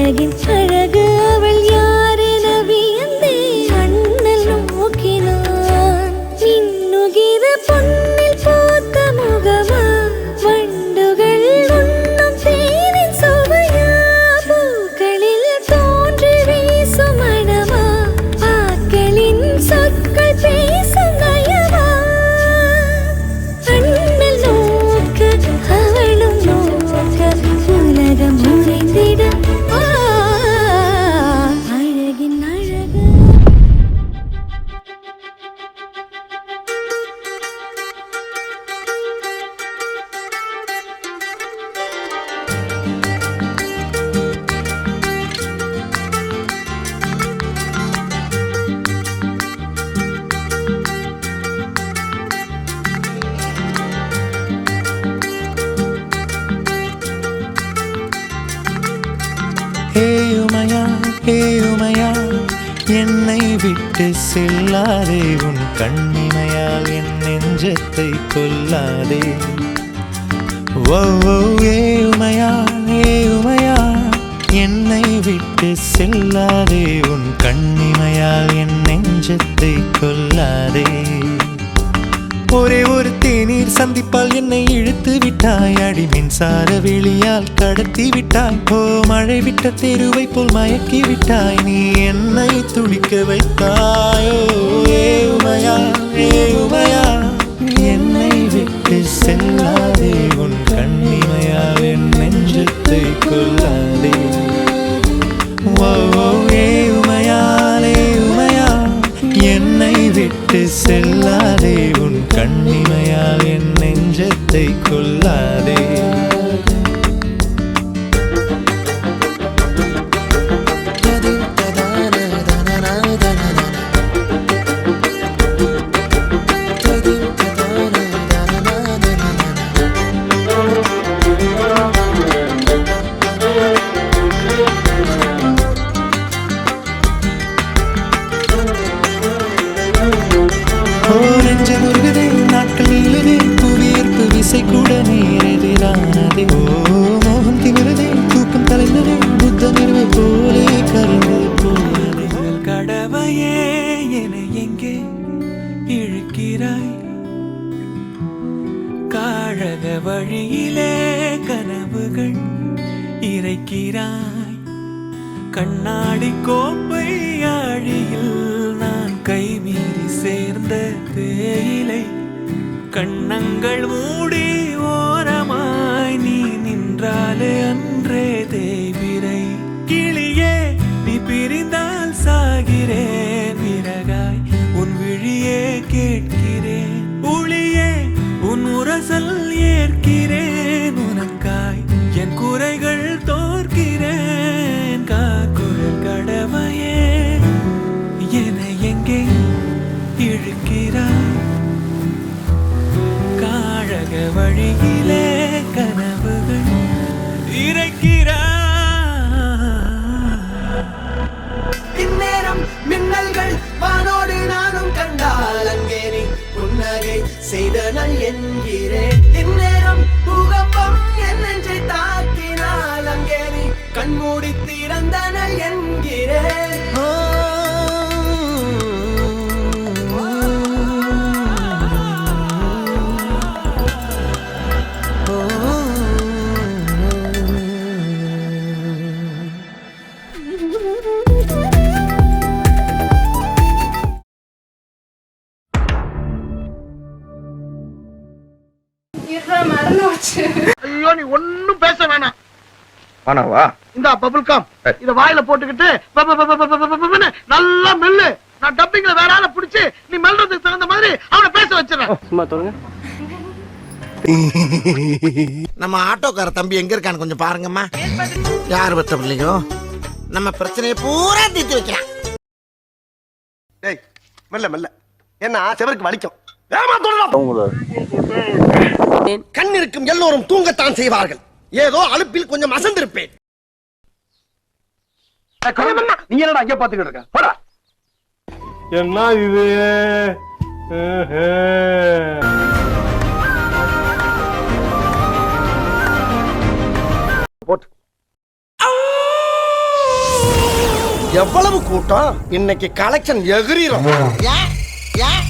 அழகின் அழகு அவள் யாரென வியந்தேன். அண்ணல் நோக்கினான் மின்னுகிற பொன்னில் பூத்த முகமா, வண்டுகள் உண்ணும் தேனின் சுவையா, பூக்களில் தோன்றி வீசும் மனமா, ஆக்களின் சொற்கள் பேசும் நயமா. அண்ணல் நோக்க அவளும் நோக்க உலகம் உறைந்திட அழகின் அழகு. ஏயுமையா என்னை விட்டு செல்லாதே, உன் கண்ணிமையால் என் நெஞ்சத்தை கொல்லாதே. ஓ ஏயுமையா என்னை விட்டு செல்லாதே, உன் கண்ணிமையால் என் நெஞ்சத்தை கொல்லாதே. ஒரே ஒரு தேநீர் சந்திப்பால் என்னை இழுத்து விட்டாய், அடி மின்சார வெளியால் கடத்தி விட்டாய். ஓ மழை விட்ட தெருவை போல் மயக்கி விட்டாய், நீ என்னை துடிக்க வைத்தாயோ. ஏயுமையா என்னை விட்டு செல்லாதே, உன் கண்ணிமையால் என் நெஞ்சத்தை கொல்லாதே. ஓ ஏயுமையா என்னை விட்டு செல்லாதே, உன் கண்ணிமையால் என் நெஞ்சத்தை கொல்லாதே. நாட்கள் நீளுதே, புவியீர்ப்பு விசை கூட நேரெதிரானதே. ஓ மோகம் திமிரதே, தூக்கம் தலைந்ததே, புத்த நிறுவை போலே கரைந்து போனதே. கடவையே என எங்கே இழுக்கிறாய், காழக வழியிலே கனவுகள் இறைக்கிறாய். கண்ணாடி கோப்பை ஆழியில் நான் கைமீறி சேர்ந்த தேயிலை, கண்ணங்கள் மூடி ஓரமாய் நீ நின்றாலே அன்றே தேய்பிரை. கிளியே நீ பிரிந்தால் சாகிறேன், விறகாய் உன் விழியே கேட்கிறேன். ஒளியே உன் உரசல் ஏற்கிறேன், உனக்காய் என் குறைகள் தோற்கிறேன். காக்குழல் கடவையே என எங்கே இழுக்கிறாய், காழக வழியிலே கனவுகள் இறைக்கிறாய். இந்நேரம் மின்னல்கள் வானோடு நானும் கண்டால், அங்கே நீ புன்னகை செய்தனல் என்கிறேன். இந்நேரம் பூகம்பம் என் நெஞ்சை தாக்கினால், அங்கே நீ கண்மூடி திறந்தனல் என்கிறேன். ஐயோ நீ ஒன்னும் பேச வேணாம். ஆனாவா இந்த பபுள் கம் இத வாயில போட்டுக்கிட்டு நல்லா மெல்லு. நான் டப்பிங்ல வேற ஆளை பிடிச்சு நீ மெல்றதுக்கு தகுந்த மாதிரி அவனை பேச வச்சிடறேன். சும்மா தோறுங்க. நம்ம ஆட்டோக்கார தம்பி எங்க இருக்கான்னு கொஞ்சம் பாருங்கம்மா. யார் பத்த பிள்ளையோ நம்ம பிரச்சனையை பூரா தீர்த்து வைக்கிறான். டேய் மெல்ல மெல்ல, என்ன செவருக்கு வலிக்கும். கண் இருக்கும் எல்லோரும் தூங்கத்தான் செய்வார்கள். ஏதோ அலுப்பில் கொஞ்சம் அசந்திருப்பேன். நீ என்னடா அங்க பாத்துக்கிட்டு இருக்க? போடா. என்ன இது? போட்டு எவ்வளவு கூட்டம் இன்னைக்கு கலெக்ஷன் எகிரிரும் ஏன் ஏன்